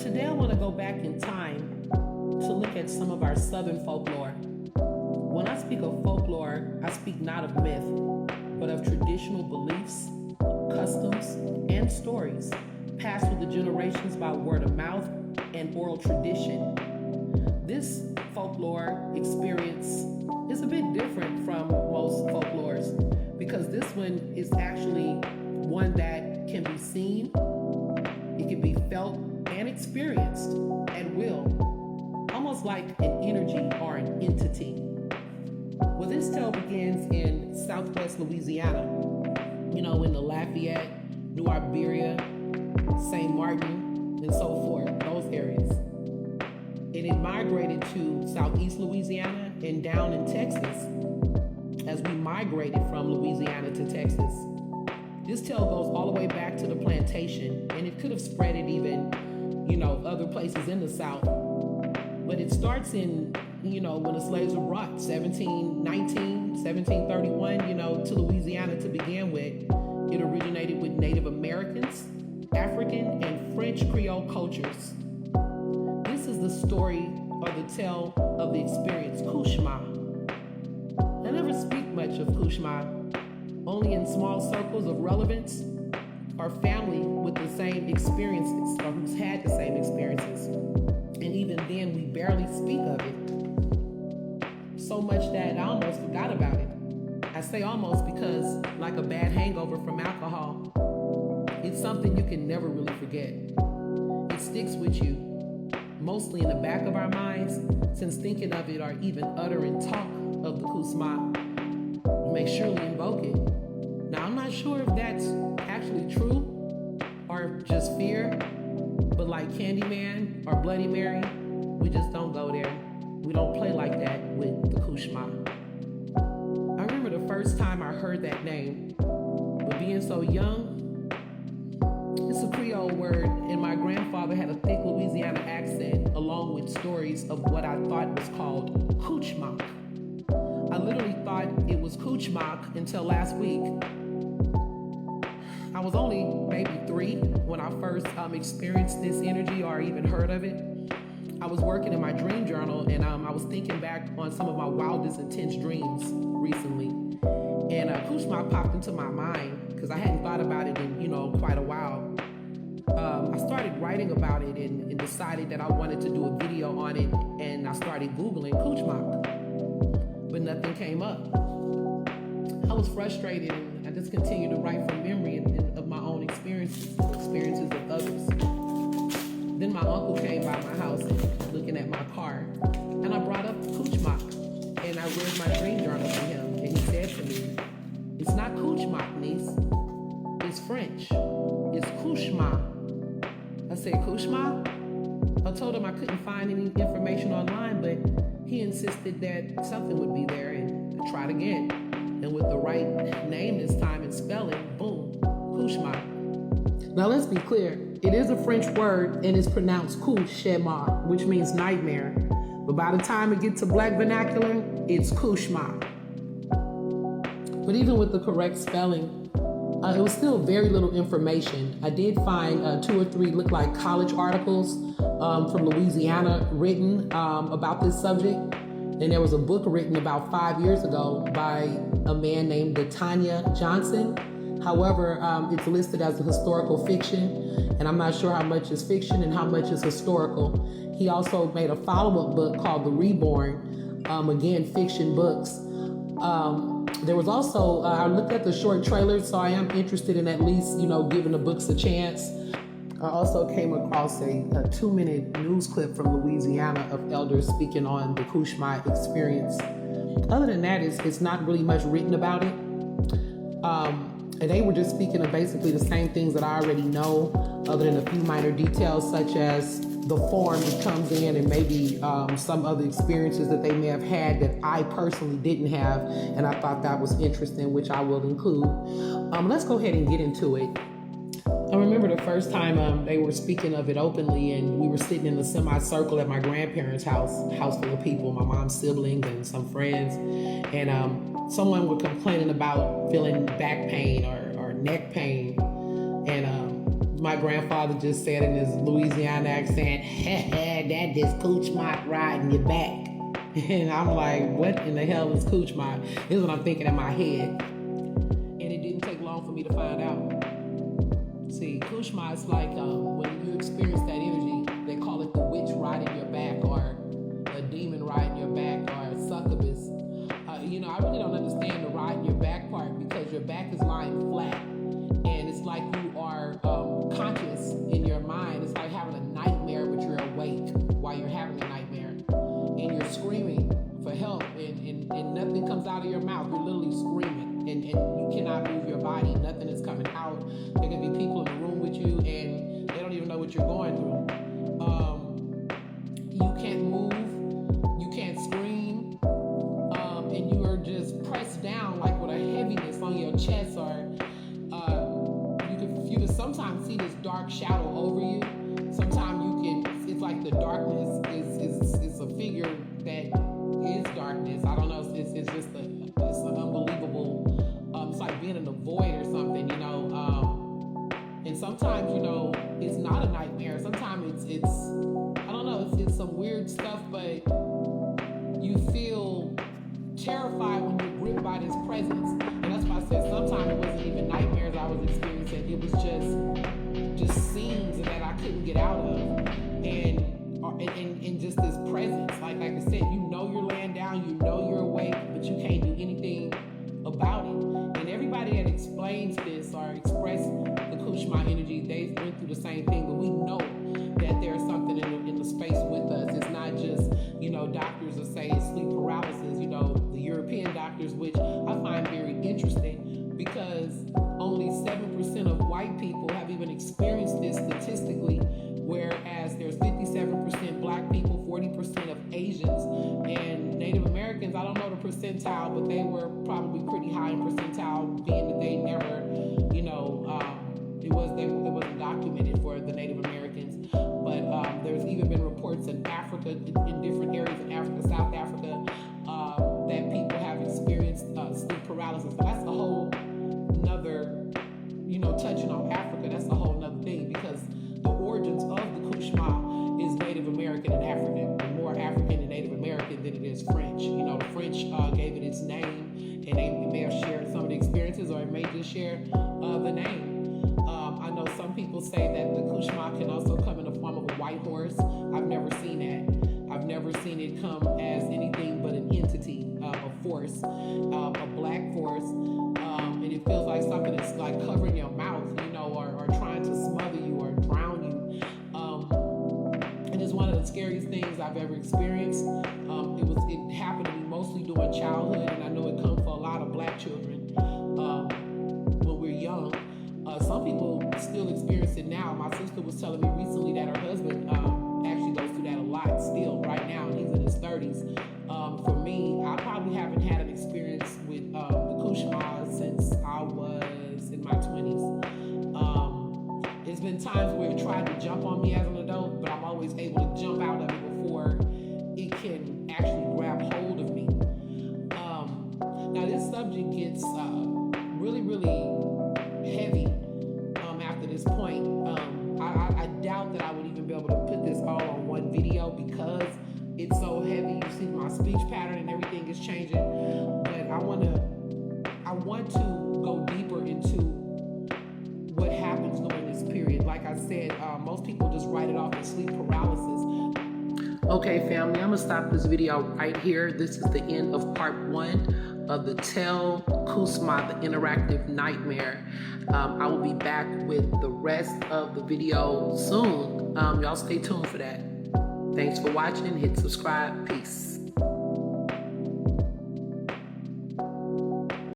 Today I want to go back in time to look at some of our Southern folklore. When I speak of folklore, I speak not of myth, but of traditional beliefs, customs, and stories passed through the generations by word of mouth and oral tradition. This folklore experience is a bit different from most folklores because this one is actually one that can be seen, it can be felt and experienced at will, almost like an energy or an entity. Well, this tale begins in Southwest Louisiana, in the Lafayette, New Iberia, St. Martin, and so forth, those areas. And it migrated to Southeast Louisiana and down in Texas as we migrated from Louisiana to Texas. This tale goes all the way back to the plantation, and it could have spread it even, other places in the South. But it starts in, when the slaves were brought, 1719, 1731, to Louisiana to begin with. It originated with Native Americans, African, and French Creole cultures. This is the story or the tale of the experience, Koosh-Ma. I never speak much of Koosh-Ma, only in small circles of relevance or family with the same experiences or who's had the same experiences. And even then, we barely speak of it. So much that I almost forgot about it. I say almost because, like a bad hangover from alcohol, it's something you can never really forget. It sticks with you, mostly in the back of our minds, since thinking of it or even uttering talk of the Koosh-Ma may surely invoke it. Now, I'm not sure if that's actually true or just fear, but like Candyman or Bloody Mary, we just don't go there. We don't play like that with the Koosh-Ma. I remember the first time I heard that name, but being so young, it's a Creole word, and my grandfather had a thick Louisiana accent along with stories of what I thought was called Couchemar. I literally thought it was Couchemar until last week. I was only maybe 3 when I first experienced this energy or even heard of it. I was working in my dream journal, and I was thinking back on some of my wildest intense dreams recently. And Koosh-Ma popped into my mind because I hadn't thought about it in, quite a while. I started writing about it and decided that I wanted to do a video on it, and I started Googling Couchemar, but nothing came up. I was frustrated, and I just continued to write from memory and of my own experiences of others. Then my uncle came by my house looking at my car, and I brought up Couchemar, and I read my dream journal to him, and he said to me, "It's not Couchemar, niece. It's French. It's Koosh-Ma." I said, "Koosh-Ma?" I told him I couldn't find any information online, but he insisted that something would be there, and I tried again. And with the right name this time and spelling, boom, Couchemar. Now let's be clear, it is a French word and it's pronounced Couchemar, which means nightmare. But by the time it gets to black vernacular, it's Couchemar. But even with the correct spelling, it was still very little information. I did find 2 or 3 look like college articles from Louisiana written about this subject. And there was a book written about 5 years ago by a man named Tanya Johnson. However, it's listed as a historical fiction, and I'm not sure how much is fiction and how much is historical. He also made a follow-up book called The Reborn, again, fiction books. There was also, I looked at the short trailers, so I am interested in at least, giving the books a chance. I also came across a 2-minute news clip from Louisiana of elders speaking on the Koosh-Ma experience. Other than that, it's not really much written about it. And they were just speaking of basically the same things that I already know, other than a few minor details such as the form it comes in and maybe some other experiences that they may have had that I personally didn't have. And I thought that was interesting, which I will include. Let's go ahead and get into it. I remember the first time they were speaking of it openly, and we were sitting in the semicircle at my grandparents' house full of people, my mom's siblings and some friends, and someone was complaining about feeling back pain or neck pain, and My grandfather just said in his Louisiana accent, that this Couchemar riding your back. And I'm like, what in the hell is Couchemar? This is what I'm thinking in my head. And it didn't take long for me to find out. See, Couchemar is like when you experience that energy, they call it the witch riding your back, or a demon riding your back, or a succubus. I really don't understand the riding your back part, because your back is lying flat. And it's like you are conscious in your mind. It's like having a nightmare, but you're awake while you're having a nightmare. And you're screaming for help, and nothing comes out of your mouth. You're literally screaming, and you cannot move your body. Nothing is coming out. There can be people in the room with you, and they don't even know what you're going through. You can't move. You can't scream. And you are just pressed down like with a heaviness on your chest, or you can sometimes see this dark shadow over you. Sometimes it's like the darkness is a figure that is darkness. I don't know. It's just an unbelievable. It's like being in the void or something, And sometimes, it's not a nightmare. Sometimes it's I don't know. It's some weird stuff, but you feel terrified when you're gripped by this presence. And that's why I said sometimes it wasn't even nightmares I was experiencing. It was just scenes that I couldn't get out of, and just this presence. Like I said, you're laying down, you're awake, but you can't do anything about it. And everybody that explains this or express the Koosh-Ma energy, they went through the same thing. But we know that there's something in the space with us. It's not just doctors will say it's sleep paralysis. The European doctors, which I find very interesting, because only 7% of white people have even experienced this statistically, whereas there's 57% black people, 40% of Asians, and Native Americans. I don't know the percentile, but they were probably pretty high in percentile, being that they never, it wasn't documented for the Native Americans. But there's even been reports in Africa, in different areas in Africa, South Africa, that people have experienced sleep paralysis. But that's a whole nother, touching on Africa, that's a whole nother thing, because the origins of the Couche-Ma is Native American and African, and more African and Native American than it is French. The French gave it its name, and they may have shared some of the experiences, or it may just share the name. I know some people say that the Couche-Ma can also come in the form of a white horse. I've never seen that. I've never seen it come as anything but an entity, a force, a black force, and it feels like something that's like covering your mouth, or trying to smother you or drown you. And it's one of the scariest things I've ever experienced. It happened to me mostly during childhood, and I know it comes for a lot of black children when we're young. Some people still experience it now. My sister was telling me recently that her husband actually goes through that a lot still right now, and he's in his 30s. For me, I probably haven't had an experience with the Couche-Ma since I was in my 20s. There's been times where it tried to jump on me as an adult, but I'm always able to jump out of it before it can actually grab hold of me. Now this subject gets really, really heavy after this point. I doubt that I would even be able to put this all on one video, because it's so heavy. You see my speech pattern and everything is changing. But I want to go deeper into what happens during this period. Like I said, most people just write it off as sleep paralysis. Okay, family, I'm gonna stop this video right here. This is the end of part 1 of the Tell Koosh-Ma the Interactive Nightmare. I will be back with the rest of the video soon. Y'all stay tuned for that. Thanks for watching. Hit subscribe. Peace.